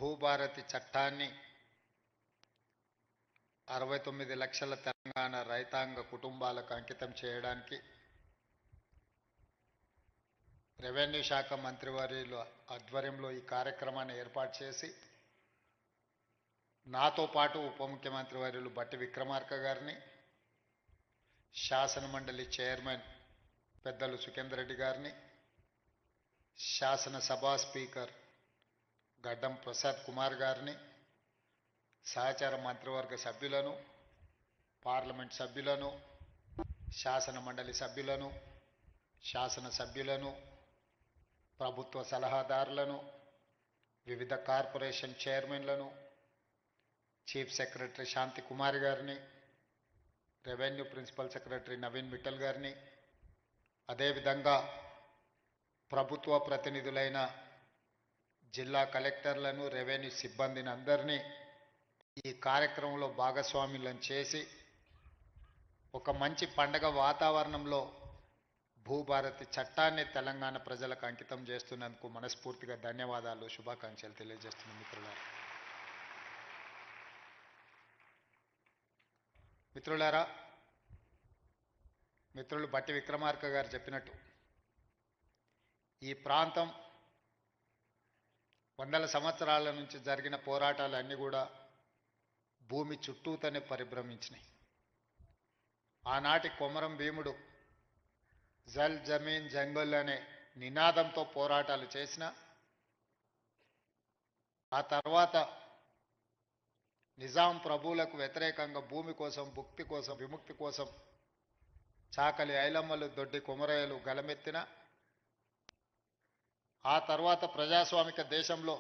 భూభారతి చట్టాన్ని 69 లక్షల తెలంగాణ రైతాంగ కుటుంబాలకు అంకితం చేయడానికి రెవెన్యూ శాఖ మంత్రివర్యుల ఆధ్వర్యంలో ఈ కార్యక్రమాన్ని ఏర్పాటు చేసి నాతో పాటు ఉప ముఖ్యమంత్రి వర్యులు బట్టి విక్రమార్క గారిని, శాసన మండలి చైర్మన్ పెద్దలు సుఖేందర్ రెడ్డి గారిని, శాసనసభ స్పీకర్ గడ్డం ప్రసాద్ కుమార్ గారిని, సహచార మంత్రివర్గ సభ్యులను, పార్లమెంట్ సభ్యులను, శాసన మండలి సభ్యులను, శాసన సభ్యులను, ప్రభుత్వ సలహాదారులను, వివిధ కార్పొరేషన్ చైర్మన్లను, చీఫ్ సెక్రటరీ శాంతి కుమార్ గారిని, revenue principal secretary Naveen Mittal గారిని, అదేవిధంగా ప్రభుత్వ ప్రతినిధులైన జిల్లా కలెక్టర్లను, రెవెన్యూ సిబ్బందిని అందరినీ ఈ కార్యక్రమంలో భాగస్వాములను చేసి ఒక మంచి పండగ వాతావరణంలో భూభారతి చట్టాన్ని తెలంగాణ ప్రజలకు అంకితం చేస్తున్నందుకు మనస్ఫూర్తిగా ధన్యవాదాలు, శుభాకాంక్షలు తెలియజేస్తున్నాను మిత్రులారా. మిత్రులు బట్టి విక్రమార్క గారు చెప్పినట్టు ఈ ప్రాంతం వందల సంవత్సరాల నుంచి జరిగిన పోరాటాలన్నీ కూడా భూమి చుట్టూతోనే పరిభ్రమించినాయి. ఆనాటి కొమరం భీముడు జల్ జమీన్ జంగల్ అనే నినాదంతో పోరాటాలు చేసిన ఆ తర్వాత నిజాం ప్రభువులకు వ్యతిరేకంగా భూమి కోసం, భుక్తి కోసం, విముక్తి కోసం చాకలి ఐలమ్మలు, దొడ్డి కొమరయ్యలు గలమెత్తిన ఆ తర్వాత ప్రజాస్వామిక దేశంలో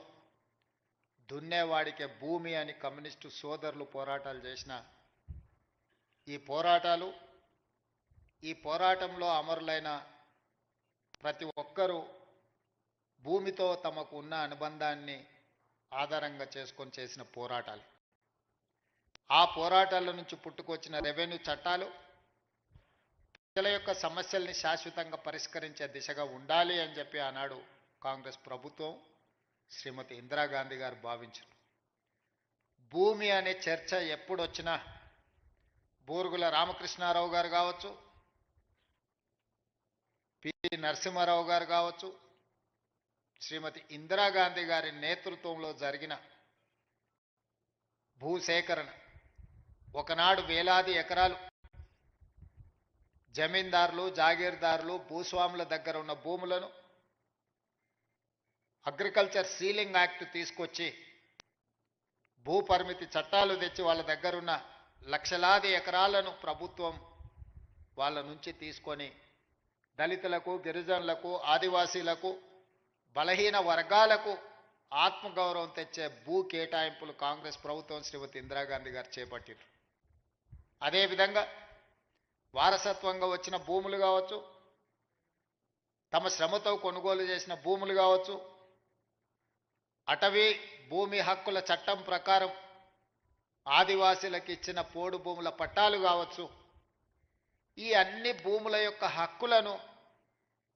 దున్నేవాడికే భూమి అని కమ్యూనిస్టు సోదరులు పోరాటాలు చేసిన ఈ పోరాటంలో అమరులైన ప్రతి ఒక్కరూ భూమితో తమకు ఉన్న అనుబంధాన్ని ఆధారంగా చేసుకొని చేసిన పోరాటాలు. ఆ పోరాటాల నుంచి పుట్టుకొచ్చిన రెవెన్యూ చట్టాలు ప్రజల యొక్క సమస్యల్ని శాశ్వతంగా పరిష్కరించే దిశగా ఉండాలి అని చెప్పి ఆనాడు కాంగ్రెస్ ప్రభుత్వం, శ్రీమతి ఇందిరాగాంధీ గారు భావించారు. భూమి అనే చర్చ ఎప్పుడొచ్చినా బూరుగుల రామకృష్ణారావు గారు కావచ్చు, పివి నరసింహారావు గారు కావచ్చు, శ్రీమతి ఇందిరాగాంధీ గారి నేతృత్వంలో జరిగిన భూసేకరణ ఒకనాడు వేలాది ఎకరాలు జమీందారులు, జాగీర్దారులు, భూస్వాముల దగ్గర ఉన్న భూములను అగ్రికల్చర్ సీలింగ్ యాక్ట్ తీసుకొచ్చి భూ పరిమితి చట్టాలు తెచ్చి వాళ్ళ దగ్గరున్న లక్షలాది ఎకరాలను ప్రభుత్వం వాళ్ళ నుంచి తీసుకొని దళితులకు, గిరిజనులకు, ఆదివాసీలకు, బలహీన వర్గాలకు ఆత్మగౌరవం తెచ్చే భూ కేటాయింపులు కాంగ్రెస్ ప్రభుత్వం, శ్రీమతి ఇందిరాగాంధీ గారు చేపట్టారు. అదేవిధంగా వారసత్వంగా వచ్చిన భూములు కావచ్చు, తమ శ్రమతో కొనుగోలు చేసిన భూములు కావచ్చు, అటవీ భూమి హక్కుల చట్టం ప్రకారం ఆదివాసీలకు ఇచ్చిన పోడు భూముల పట్టాలు కావచ్చు, ఈ అన్ని భూముల యొక్క హక్కులను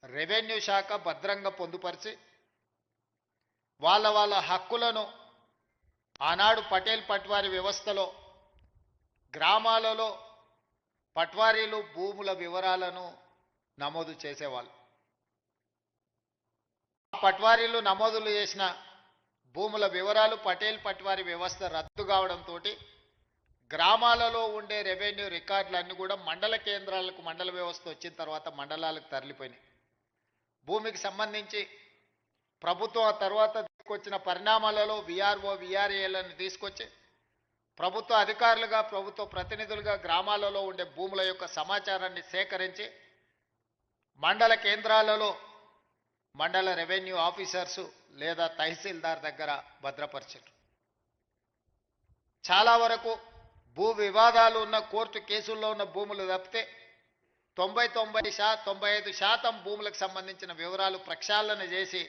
రెవెన్యూ శాఖ భద్రంగా పొందుపరిచి వాళ్ళ హక్కులను ఆనాడు పటేల్ పట్వారీ వ్యవస్థలో గ్రామాలలో పట్వారీలు భూముల వివరాలను నమోదు చేసేవాళ్ళు. పట్వారీలు నమోదులు చేసిన భూముల వివరాలు పటేల్ పట్వారీ వ్యవస్థ రద్దు కావడంతో గ్రామాలలో ఉండే రెవెన్యూ రికార్డులన్నీ కూడా మండల కేంద్రాలకు, మండల వ్యవస్థ వచ్చిన తర్వాత మండలాలకు తరలిపోయినాయి. భూమికి సంబంధించి ప్రభుత్వం ఆ తర్వాత తీసుకొచ్చిన పరిణామాలలో విఆర్ఓ, విఆర్ఏలను తీసుకొచ్చి ప్రభుత్వ అధికారులుగా, ప్రభుత్వ ప్రతినిధులుగా గ్రామాలలో ఉండే భూముల యొక్క సమాచారాన్ని సేకరించి మండల కేంద్రాలలో మండల రెవెన్యూ ఆఫీసర్సు లేదా తహసీల్దార్ దగ్గర భద్రపరిచారు. చాలా వరకు భూ వివాదాలు ఉన్న కోర్టు కేసుల్లో ఉన్న భూములు తప్పితే 95% భూములకు సంబంధించిన వివరాలు ప్రక్షాళన చేసి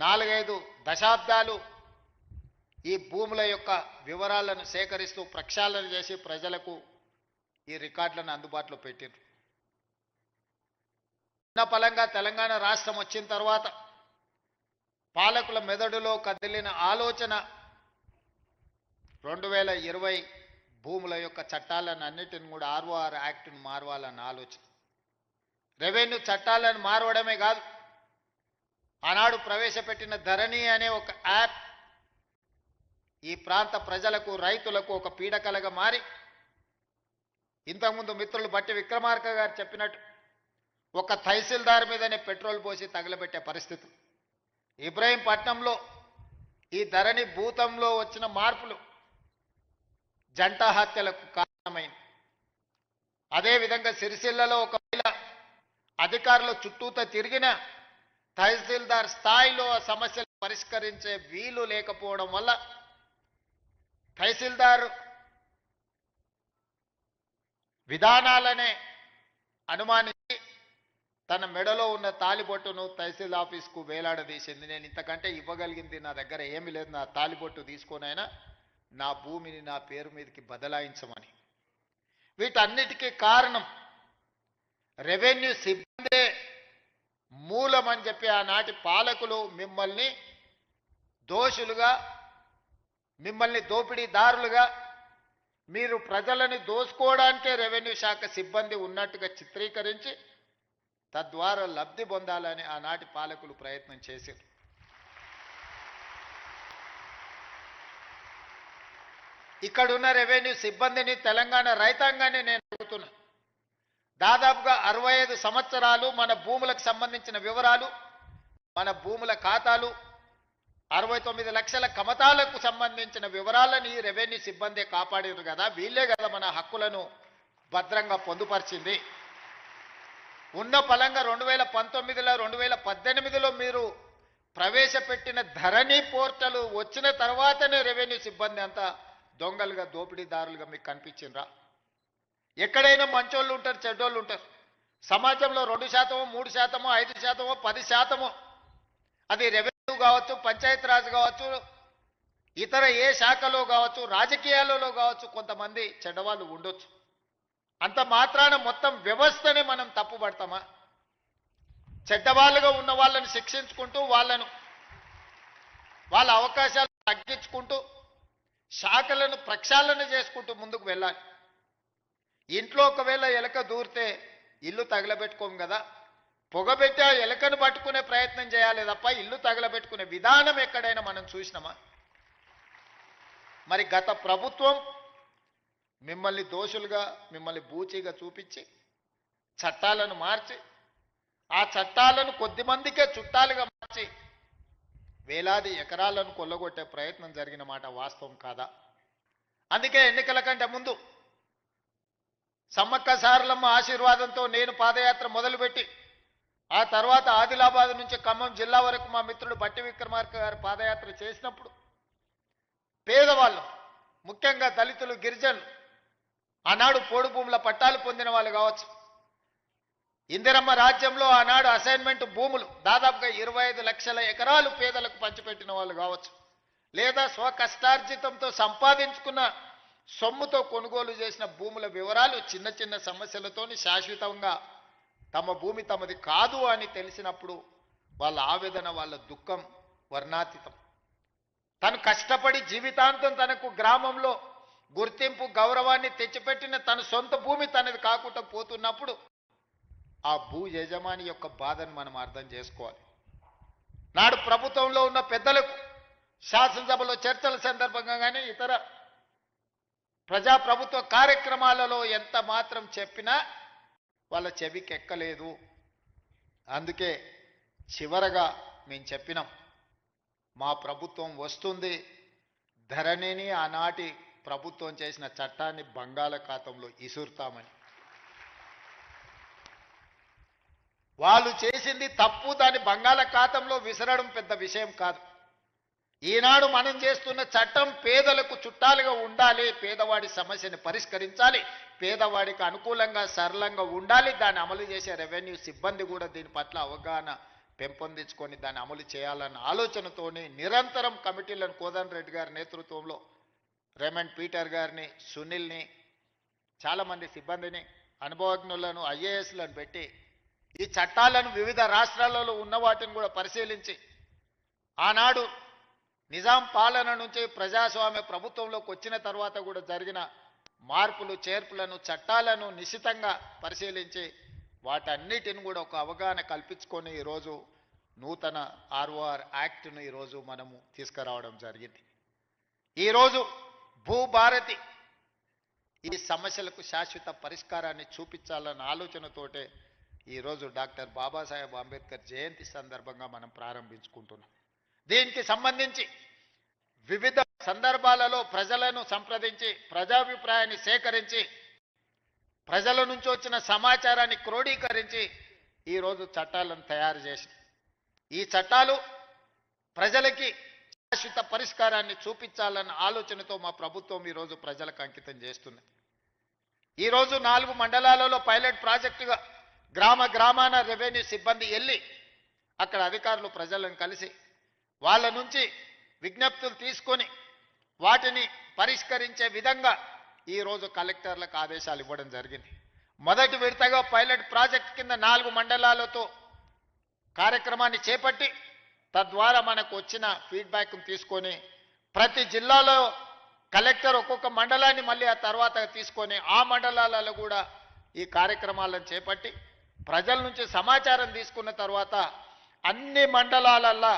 4-5 దశాబ్దాలు ఈ భూముల యొక్క వివరాలను సేకరిస్తూ ప్రక్షాళన చేసి ప్రజలకు ఈ రికార్డులను అందుబాటులో పెట్టారు. ఉన్న ఫలంగా తెలంగాణ రాష్ట్రం వచ్చిన తర్వాత పాలకుల మెదడులో కదిలిన ఆలోచన 2020 భూముల యొక్క చట్టాలను అన్నిటిని కూడా ఆర్ఓఆర్ యాక్ట్ను మారవాలన్న ఆలోచన. రెవెన్యూ చట్టాలను మారవడమే కాదు, ఆనాడు ప్రవేశపెట్టిన ధరణి అనే ఒక యాప్ ఈ ప్రాంత ప్రజలకు రైతులకు ఒక పీడకలగా మారి, ఇంతకుముందు మిత్రులు బట్టి విక్రమార్క గారు చెప్పినట్టు ఒక తహసీల్దార్ మీదనే పెట్రోల్ పోసి తగలబెట్టే పరిస్థితి. ఇబ్రహీంపట్నంలో ఈ ధరణి భూతంలో వచ్చిన మార్పులు జంట హత్యలకు కారణమైంది. అదేవిధంగా సిరిసిల్లలో ఒకవేళ అధికారుల చుట్టూతో తిరిగిన తహసీల్దార్ స్థాయిలో ఆ సమస్యలు పరిష్కరించే వీలు లేకపోవడం వల్ల తహసీల్దార్ విధానాలనే అనుమానించి తన మెడలో ఉన్న తాలిబొట్టును తహసీల్ ఆఫీస్కు వేలాడదీసింది. నేను ఇంతకంటే ఇవ్వగలిగింది నా దగ్గర ఏమీ లేదు, నా తాలిబొట్టు తీసుకొనైనా నా భూమిని నా పేరు మీదకి బదలాయించమని. వీటన్నిటికీ కారణం రెవెన్యూ సిబ్బందే మూలమని చెప్పి ఆనాటి పాలకులు మిమ్మల్ని దోషులుగా, మిమ్మల్ని దోపిడీదారులుగా, మీరు ప్రజలని దోసుకోవడానికే రెవెన్యూ శాఖ సిబ్బంది ఉన్నట్టుగా చిత్రీకరించి తద్వారా లబ్ధి పొందాలని ఆనాటి పాలకులు ప్రయత్నం చేశారు. ఇక్కడున్న రెవెన్యూ సిబ్బందిని, తెలంగాణ రైతాంగాన్ని నేను అడుగుతున్నా. దాదాపుగా 65 సంవత్సరాలు మన భూములకు సంబంధించిన వివరాలు, మన భూముల ఖాతాలు, 69 లక్షల కమతాలకు సంబంధించిన వివరాలను ఈ రెవెన్యూ సిబ్బంది కాపాడారు కదా. వీళ్ళే కదా మన హక్కులను భద్రంగా పొందుపరిచింది. ఉన్న పలంగా 2019లో 2018లో మీరు ప్రవేశపెట్టిన ధరణి పోర్టల్ వచ్చిన తర్వాతనే రెవెన్యూ సిబ్బంది అంతా దొంగలుగా, దోపిడీదారులుగా మీకు కనిపించిండ్రా? ఎక్కడైనా మంచోళ్ళు ఉంటారు, చెడ్డోళ్ళు ఉంటారు. సమాజంలో 2%, 3%, 5%, 10%, అది రెవెన్యూ కావచ్చు, పంచాయతీరాజ్ కావచ్చు, ఇతర ఏ శాఖలో కావచ్చు, రాజకీయాలలో కావచ్చు, కొంతమంది చెడ్డవాళ్ళు ఉండొచ్చు. అంత మాత్రాన మొత్తం వ్యవస్థనే మనం తప్పుపడతామా? చెడ్డవాళ్ళుగా ఉన్న వాళ్ళని శిక్షించుకుంటూ, వాళ్ళ అవకాశాలు తగ్గించుకుంటూ, శాఖలను ప్రక్షాళన చేసుకుంటూ ముందుకు వెళ్ళాలి. ఇంట్లో ఒకవేళ ఎలక దూరితే ఇల్లు తగలబెట్టుకోం కదా, పొగబెట్టి ఆ ఎలకను పట్టుకునే ప్రయత్నం చేయాలి తప్ప ఇల్లు తగలబెట్టుకునే విధానం ఎక్కడైనా మనం చూసినామా? మరి గత ప్రభుత్వం మిమ్మల్ని దోషులుగా, మిమ్మల్ని బూచీగా చూపించి చట్టాలను మార్చి, ఆ చట్టాలను కొద్దిమందికే చుట్టాలుగా మార్చి వేలాది ఎకరాలను కొల్లగొట్టే ప్రయత్నం జరిగిన మాట వాస్తవం కాదా? అందుకే ఎన్నికల కంటే ముందు సమ్మక్క సారలమ్మ ఆశీర్వాదంతో నేను పాదయాత్ర మొదలుపెట్టి, ఆ తర్వాత ఆదిలాబాద్ నుంచి ఖమ్మం జిల్లా వరకు మా మిత్రుడు బట్టి విక్రమార్క గారు పాదయాత్ర చేసినప్పుడు పేదవాళ్ళు, ముఖ్యంగా దళితులు, గిరిజనులు, ఆనాడు పోడు భూముల పట్టాలు పొందిన వాళ్ళు కావచ్చు, ఇందిరమ్మ రాజ్యంలో ఆనాడు అసైన్మెంట్ భూములు దాదాపుగా 25 లక్షల ఎకరాలు పేదలకు పంచిపెట్టిన వాళ్ళు కావచ్చు, లేదా స్వకష్టార్జితంతో సంపాదించుకున్న సొమ్ముతో కొనుగోలు చేసిన భూముల వివరాలు చిన్న చిన్న సమస్యలతోని శాశ్వతంగా తమ భూమి తమది కాదు అని తెలిసినప్పుడు వాళ్ళ ఆవేదన, వాళ్ళ దుఃఖం వర్ణాతీతం. తను కష్టపడి జీవితాంతం తనకు గ్రామంలో గుర్తింపు, గౌరవాన్ని తెచ్చిపెట్టిన తన సొంత భూమి తనది కాకుండా పోతున్నప్పుడు ఆ భూ యజమాని యొక్క బాధను మనం అర్థం చేసుకోవాలి. నాడు ప్రభుత్వంలో ఉన్న పెద్దలకు శాసనసభలో చర్చల సందర్భంగా కానీ ఇతర ప్రజాప్రభుత్వ కార్యక్రమాలలో ఎంత మాత్రం చెప్పినా వాళ్ళ చెవికి ఎక్కలేదు. అందుకే చివరగా మేము చెప్పినాం, మా ప్రభుత్వం వస్తుంది, ధరణిని ఆనాటి ప్రభుత్వం చేసిన చట్టాన్ని బంగాళాఖాతంలో ఇసురుతామని. వాళ్ళు చేసింది తప్పు, దాన్ని బంగాళాఖాతంలో విసరడం పెద్ద విషయం కాదు. ఈనాడు మనం చేస్తున్న చట్టం పేదలకు చుట్టాలుగా ఉండాలి, పేదవాడి సమస్యని పరిష్కరించాలి, పేదవాడికి అనుకూలంగా సరళంగా ఉండాలి. దాన్ని అమలు చేసే రెవెన్యూ సిబ్బంది కూడా దీని పట్ల అవగాహన పెంపొందించుకొని దాన్ని అమలు చేయాలన్న ఆలోచనతోనే నిరంతరం కమిటీలను కోదండరెడ్డి గారి నేతృత్వంలో రేమండ్ పీటర్ గారిని, సునీల్ని, చాలామంది సిబ్బందిని, అనుభవజ్ఞులను, ఐఏఎస్లను పెట్టి ఈ చట్టాలను వివిధ రాష్ట్రాలలో ఉన్న వాటిని కూడా పరిశీలించి ఆనాడు నిజాం పాలన నుంచి ప్రజాస్వామ్య ప్రభుత్వంలోకి వచ్చిన తర్వాత కూడా జరిగిన మార్పులు చేర్పులను చట్టాలను నిశితంగా పరిశీలించి వాటన్నిటిని కూడా ఒక అవగాహన కల్పించుకొని ఈరోజు నూతన ఆర్ఓఆర్ యాక్ట్ను ఈరోజు మనము తీసుకురావడం జరిగింది. ఈరోజు భూభారతి ఈ సమస్యలకు శాశ్వత పరిష్కారాన్ని చూపించాలన్న ఆలోచనతోటే ఈరోజు డాక్టర్ బాబాసాహెబ్ అంబేద్కర్ జయంతి సందర్భంగా మనం ప్రారంభించుకుంటున్నాం. దీనికి సంబంధించి వివిధ సందర్భాలలో ప్రజలను సంప్రదించి ప్రజాభిప్రాయాన్ని సేకరించి ప్రజల నుంచి వచ్చిన సమాచారాన్ని క్రోడీకరించి ఈరోజు చట్టాలను తయారు చేసి ఈ చట్టాలు ప్రజలకి శాశ్వత పరిష్కారాన్ని చూపించాలన్న ఆలోచనతో మా ప్రభుత్వం ఈరోజు ప్రజలకు అంకితం చేస్తున్నది. ఈరోజు 4 మండలాలలో పైలట్ ప్రాజెక్టుగా గ్రామాన రెవెన్యూ సిబ్బంది వెళ్ళి అక్కడ అధికారులు ప్రజలను కలిసి వాళ్ళ నుంచి విజ్ఞప్తులు తీసుకొని వాటిని పరిష్కరించే విధంగా ఈరోజు కలెక్టర్లకు ఆదేశాలు ఇవ్వడం జరిగింది. మొదటి విడతగా పైలట్ ప్రాజెక్ట్ కింద 4 మండలాలతో కార్యక్రమాన్ని చేపట్టి తద్వారా మనకు వచ్చిన ఫీడ్బ్యాక్ను తీసుకొని ప్రతి జిల్లాలో కలెక్టర్ ఒక్కొక్క మండలాన్ని మళ్ళీ ఆ తర్వాత తీసుకొని ఆ మండలాలలో కూడా ఈ కార్యక్రమాలను చేపట్టి ప్రజల నుంచి సమాచారం తీసుకున్న తర్వాత అన్ని మండలాలల్లో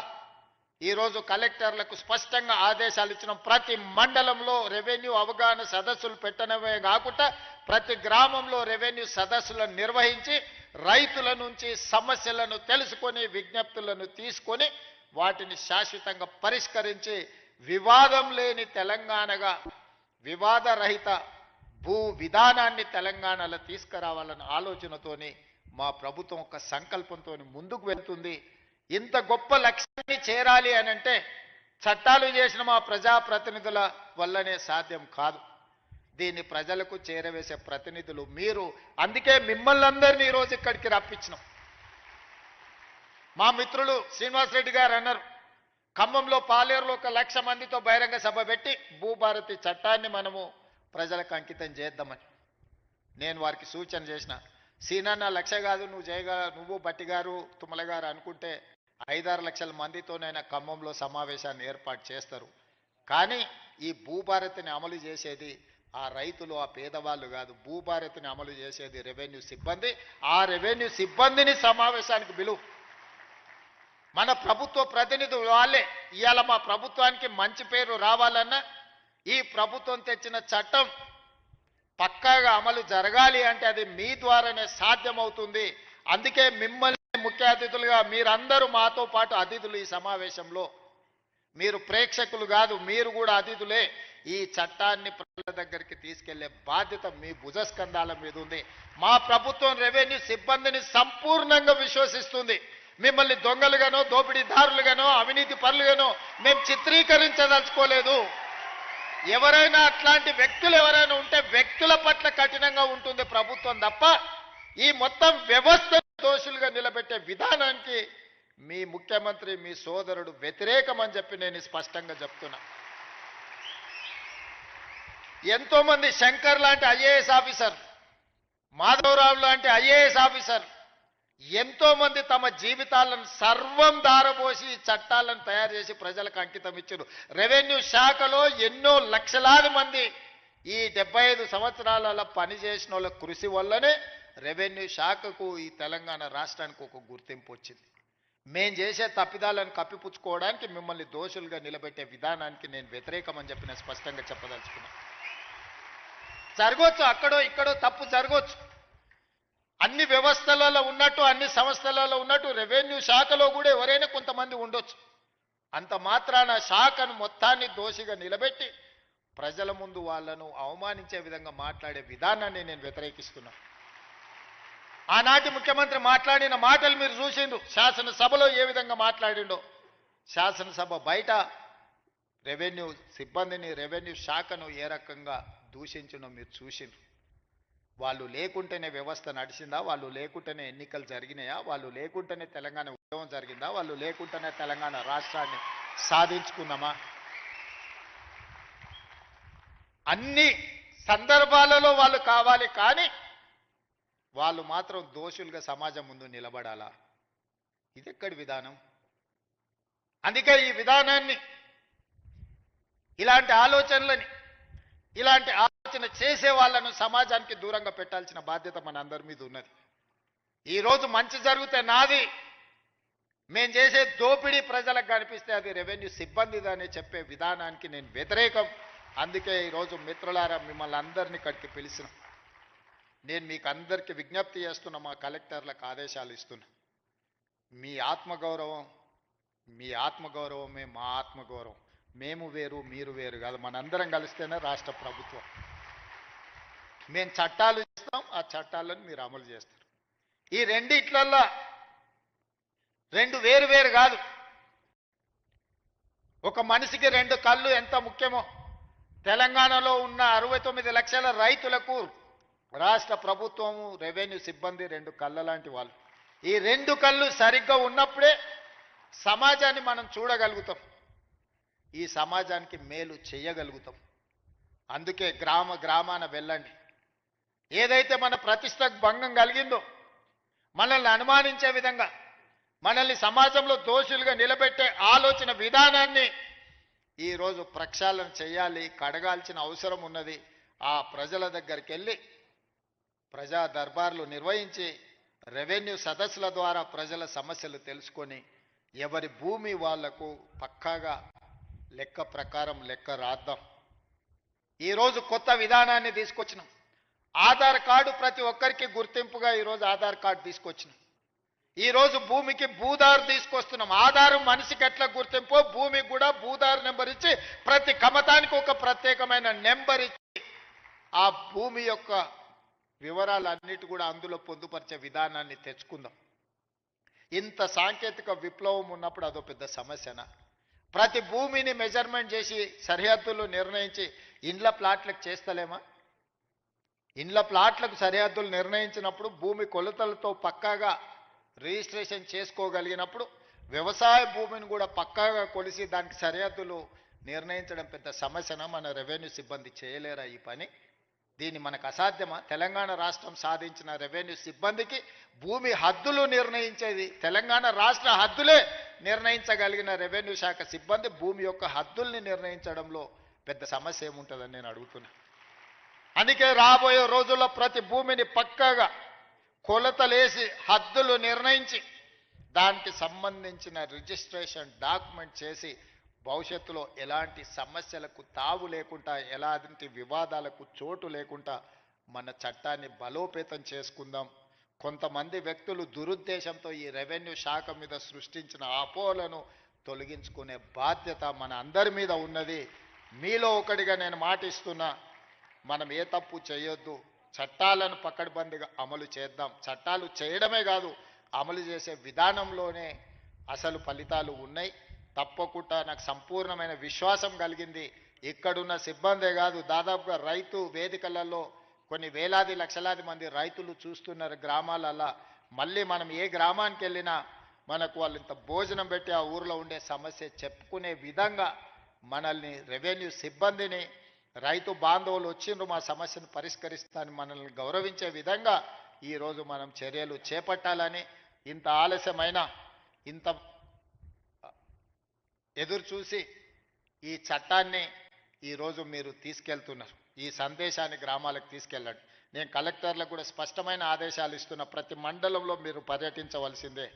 ఈరోజు కలెక్టర్లకు స్పష్టంగా ఆదేశాలు ఇచ్చిన ప్రతి మండలంలో రెవెన్యూ అవగాహన సదస్సులు పెట్టడమే కాకుండా ప్రతి గ్రామంలో రెవెన్యూ సదస్సులను నిర్వహించి రైతుల నుంచి సమస్యలను తెలుసుకొని విజ్ఞప్తులను తీసుకొని వాటిని శాశ్వతంగా పరిష్కరించి వివాదం లేని తెలంగాణగా వివాదరహిత భూ విధానాన్ని తెలంగాణలో తీసుకురావాలన్న ఆలోచనతోని మా ప్రభుత్వం ఒక సంకల్పంతో ముందుకు వెళ్తుంది. ఇంత గొప్ప లక్ష్యాన్ని చేరాలి అని అంటే చట్టాలు చేసిన మా ప్రజాప్రతినిధుల వల్లనే సాధ్యం కాదు. దీన్ని ప్రజలకు చేరవేసే ప్రతినిధులు మీరు. అందుకే మిమ్మల్ని అందరినీ ఈరోజు ఇక్కడికి రప్పించినాం. మా మిత్రులు శ్రీనివాసరెడ్డి గారు అన్నారు, ఖమ్మంలో పాలేరులో 1,00,000 మందితో బహిరంగ సభ పెట్టి భూభారతి చట్టాన్ని మనము ప్రజలకు అంకితం చేద్దామని నేను వారికి సూచన చేసిన. సీనన్న 1,00,000 కాదు నువ్వు నువ్వు బట్టి గారు తుమ్మల గారు అనుకుంటే 5-6 లక్షల మందితోనైనా ఖమ్మంలో సమావేశాన్ని ఏర్పాటు చేస్తారు. కానీ ఈ భూభారతిని అమలు చేసేది ఆ రైతులు ఆ పేదవాళ్ళు కాదు. భూభారతిని అమలు చేసేది రెవెన్యూ సిబ్బంది. ఆ రెవెన్యూ సిబ్బందిని సమావేశానికి పిలువు. మన ప్రభుత్వ ప్రతినిధులు వాళ్ళే. ఇవాళ మా ప్రభుత్వానికి మంచి పేరు రావాలన్నా ఈ ప్రభుత్వం తెచ్చిన చట్టం పక్కాగా అమలు జరగాలి అంటే అది మీ ద్వారానే సాధ్యమవుతుంది. అందుకే మిమ్మల్ని ముఖ్య అతిథులుగా మీరందరూ మాతో పాటు అతిథులు. ఈ సమావేశంలో మీరు ప్రేక్షకులు కాదు, మీరు కూడా అతిథులే. ఈ చట్టాన్ని ప్రజల దగ్గరికి తీసుకెళ్లే బాధ్యత మీ భుజస్కంధాల మీద ఉంది. మా ప్రభుత్వం రెవెన్యూ సిబ్బందిని సంపూర్ణంగా విశ్వసిస్తుంది. మిమ్మల్ని దొంగలుగానో దోపిడీదారులుగానో అవినీతి పరులుగానో మేము చిత్రీకరించదలుచుకోలేదు. ఎవరైనా అట్లాంటి వ్యక్తులు ఎవరైనా ఉంటే వ్యక్తుల పట్ల కఠినంగా ఉంటుంది ప్రభుత్వం తప్ప ఈ మొత్తం వ్యవస్థ దోషులుగా నిలబెట్టే విధానానికి మీ ముఖ్యమంత్రి మీ సోదరుడు వ్యతిరేకమని చెప్పి నేను స్పష్టంగా చెప్తున్నా. ఎంతో మంది శంకర్ లాంటి ఐఏఎస్ ఆఫీసర్, మాధవరావు లాంటి ఐఏఎస్ ఆఫీసర్ ఎంతో మంది తమ జీవితాలను సర్వం దారపోసి చట్టాలను తయారు చేసి ప్రజలకు అంకితం ఇచ్చారు. రెవెన్యూ శాఖలో ఎన్నో లక్షలాది మంది ఈ 75 సంవత్సరాల పనిచేసిన వాళ్ళ కృషి వల్లనే రెవెన్యూ శాఖకు ఈ తెలంగాణ రాష్ట్రానికి ఒక గుర్తింపు వచ్చింది. మేం చేసే తప్పిదాలను కప్పిపుచ్చుకోవడానికి మిమ్మల్ని దోషులుగా నిలబెట్టే విధానానికి నేను వ్యతిరేకమని చెప్పి నేను స్పష్టంగా చెప్పదలుచుకున్నా. జరగవచ్చు, అక్కడో ఇక్కడో తప్పు జరగవచ్చు. అన్ని వ్యవస్థలలో ఉన్నట్టు అన్ని సంస్థలలో ఉన్నట్టు రెవెన్యూ శాఖలో కూడా ఎవరైనా కొంతమంది ఉండొచ్చు. అంత మాత్రాన శాఖను మొత్తాన్ని దోషిగా నిలబెట్టి ప్రజల ముందు వాళ్ళను అవమానించే విధంగా మాట్లాడే విధానాన్ని నేను వ్యతిరేకిస్తున్నా. ఆనాటి ముఖ్యమంత్రి మాట్లాడిన మాటలు మీరు చూసిండ్రు. శాసనసభలో ఏ విధంగా మాట్లాడిండో, శాసనసభ బయట రెవెన్యూ సిబ్బందిని రెవెన్యూ శాఖను ఏ రకంగా దూషించడం మీరు చూసిండ్రు. వాళ్ళు లేకుంటేనే వ్యవస్థ నడిచిందా, వాళ్ళు లేకుంటేనే ఎన్నికలు జరిగినాయా, వాళ్ళు లేకుంటేనే తెలంగాణ ఉద్యమం జరిగిందా, వాళ్ళు లేకుంటేనే తెలంగాణ రాష్ట్రాన్ని సాధించుకున్నామా? అన్ని సందర్భాలలో వాళ్ళు కావాలి, కానీ వాళ్ళు మాత్రం దోషులుగా సమాజం ముందు నిలబడాలా? ఇది ఎక్కడి విధానం? అందుకే ఈ విధానాన్ని, ఇలాంటి ఆలోచనలని, ఇలాంటి ఆలోచన చేసే వాళ్ళను సమాజానికి దూరంగా పెట్టాల్సిన బాధ్యత మన అందరి మీద ఉన్నది. ఈరోజు మంచి జరిగితే నాది, మేం చేసే దోపిడీ ప్రజలకు కనిపిస్తే అది రెవెన్యూ సిబ్బందిదని చెప్పే విధానానికి నేను వ్యతిరేకం. అందుకే ఈరోజు మిత్రులారా మిమ్మల్ని అందరినీ ఇక్కడికి పిలిచిన, నేను మీకు అందరికీ విజ్ఞప్తి చేస్తున్నా, మా కలెక్టర్లకు ఆదేశాలు ఇస్తున్నా. మీ ఆత్మగౌరవమే మా ఆత్మగౌరవం. మేము వేరు మీరు వేరు కాదు, మనందరం కలిస్తేనే రాష్ట్ర ప్రభుత్వం. మేము చట్టాలు ఇస్తాం, ఆ చట్టాలను మీరు అమలు చేస్తారు. ఈ రెండిట్లల్లో రెండు వేరు వేరు కాదు. ఒక మనిషికి రెండు కళ్ళు ఎంత ముఖ్యమో తెలంగాణలో ఉన్న 69 లక్షల రైతులకు రాష్ట్ర ప్రభుత్వము, రెవెన్యూ సిబ్బంది రెండు కళ్ళ లాంటి వాళ్ళు. ఈ రెండు కళ్ళు సరిగ్గా ఉన్నప్పుడే సమాజాన్ని మనం చూడగలుగుతాం, ఈ సమాజానికి మేలు చేయగలుగుతాం. అందుకే గ్రామాన వెళ్ళండి. ఏదైతే మన ప్రతిష్టకు భంగం కలిగిందో, మనల్ని అనుమానించే విధంగా, మనల్ని సమాజంలో దోషులుగా నిలబెట్టే ఆలోచన విధానాన్ని ఈరోజు ప్రక్షాళన చేయాలి, కడగాల్సిన అవసరం ఉన్నది. ఆ ప్రజల దగ్గరికి వెళ్ళి ప్రజా దర్బార్లు నిర్వహించి రెవెన్యూ సదస్సుల ద్వారా ప్రజల సమస్యలు తెలుసుకొని ఎవరి భూమి వాళ్లకు పక్కాగా లెక్క ప్రకారం లెక్క రాద్దాం. ఈరోజు కొత్త విధానాన్ని తీసుకొచ్చినాం. ఆధార్ కార్డు ప్రతి ఒక్కరికి గుర్తింపుగా ఈరోజు ఆధార్ కార్డు తీసుకొచ్చినాం. ఈరోజు భూమికి భూదారు తీసుకొస్తున్నాం. ఆధారం మనిషికి ఎట్లా గుర్తింపో భూమికి కూడా భూదారు నెంబర్ ఇచ్చి ప్రతి కమతానికి ఒక ప్రత్యేకమైన నెంబర్ ఇచ్చి ఆ భూమి యొక్క వివరాలన్నిటి కూడా అందులో పొందుపరిచే విధానాన్ని తెచ్చుకుందాం. ఇంత సాంకేతిక విప్లవం ఉన్నప్పుడు అదో పెద్ద సమస్యనా? ప్రతి భూమిని మెజర్మెంట్ చేసి సరిహద్దులు నిర్ణయించి ఇండ్ల ప్లాట్లకు చేస్తలేమా? ఇండ్ల ప్లాట్లకు సరిహద్దులు నిర్ణయించినప్పుడు భూమి కొలతలతో పక్కాగా రిజిస్ట్రేషన్ చేసుకోగలిగినప్పుడు వ్యవసాయ భూమిని కూడా పక్కాగా కొలిసి దానికి సరిహద్దులు నిర్ణయించడం పెద్ద సమస్యన? మన రెవెన్యూ సిబ్బంది చేయలేరా ఈ పని? దీన్ని మనకు అసాధ్యమా? తెలంగాణ రాష్ట్రం సాధించిన రెవెన్యూ సిబ్బందికి భూమి హద్దులు నిర్ణయించేది, తెలంగాణ రాష్ట్ర హద్దులే నిర్ణయించగలిగిన రెవెన్యూ శాఖ సిబ్బంది భూమి యొక్క హద్దుల్ని నిర్ణయించడంలో పెద్ద సమస్య ఏముంటుందని నేను అడుగుతున్నా. అందుకే రాబోయే రోజుల్లో ప్రతి భూమిని పక్కాగా కొలతలేసి హద్దులు నిర్ణయించి దానికి సంబంధించిన రిజిస్ట్రేషన్ డాక్యుమెంట్ చేసి భవిష్యత్తులో ఎలాంటి సమస్యలకు తావు లేకుండా, ఎలాంటి వివాదాలకు చోటు లేకుండా మన చట్టాన్ని బలోపేతం చేసుకుందాం. కొంతమంది వ్యక్తులు దురుద్దేశంతో ఈ రెవెన్యూ శాఖ మీద సృష్టించిన అపోహలను తొలగించుకునే బాధ్యత మన అందరి మీద ఉన్నది. మీలో ఒకటిగా నేను మాటిస్తున్నా, మనం ఏ తప్పు చేయొద్దు, చట్టాలను పకడ్బందీగా అమలు చేద్దాం. చట్టాలు చేయడమే కాదు, అమలు చేసే విధానంలోనే అసలు ఫలితాలు ఉన్నాయి. తప్పకుండా నాకు సంపూర్ణమైన విశ్వాసం కలిగింది. ఇక్కడున్న సిబ్బందే కాదు, దాదాపుగా రైతు వేదికలలో కొన్ని వేలాది లక్షలాది మంది రైతులు చూస్తున్నారు గ్రామాలల్లో. మళ్ళీ మనం ఏ గ్రామానికి వెళ్ళినా మనకు వాళ్ళు ఇంత భోజనం పెట్టి ఆ ఊరిలో ఉండే సమస్య చెప్పుకునే విధంగా మనల్ని రెవెన్యూ సిబ్బందిని, రైతు బాంధవులు వచ్చిండ్రు మా సమస్యను పరిష్కరిస్తానని మనల్ని గౌరవించే విధంగా ఈరోజు మనం చర్యలు చేపట్టాలని, ఇంత ఆలస్యమైన, ఇంత ఎదురు చూసి ఈ చట్టాన్ని ఈరోజు మీరు తీసుకెళ్తున్నారు. ఈ సందేశాన్ని గ్రామాలకు తీసుకెళ్ళండి. నేను కలెక్టర్లకు కూడా స్పష్టమైన ఆదేశాలు ఇస్తున్న, ప్రతి మండలంలో మీరు పర్యటించవలసిందే,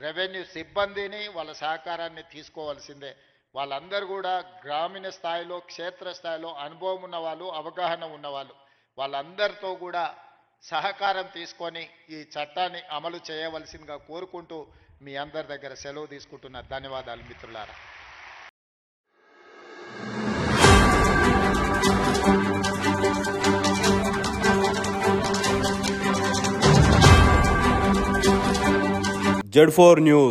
రెవెన్యూ సిబ్బందిని వాళ్ళ సహకారాన్ని తీసుకోవాల్సిందే. వాళ్ళందరూ కూడా గ్రామీణ స్థాయిలో, క్షేత్ర స్థాయిలో అనుభవం ఉన్నవాళ్ళు, అవగాహన ఉన్నవాళ్ళు, వాళ్ళందరితో కూడా సహకారం తీసుకొని ఈ చట్టాన్ని అమలు చేయవలసిందిగా కోరుకుంటూ మీ అందరి దగ్గర సెలవు తీసుకుంటున్న. ధన్యవాదాలు మిత్రులారా. Z4 News.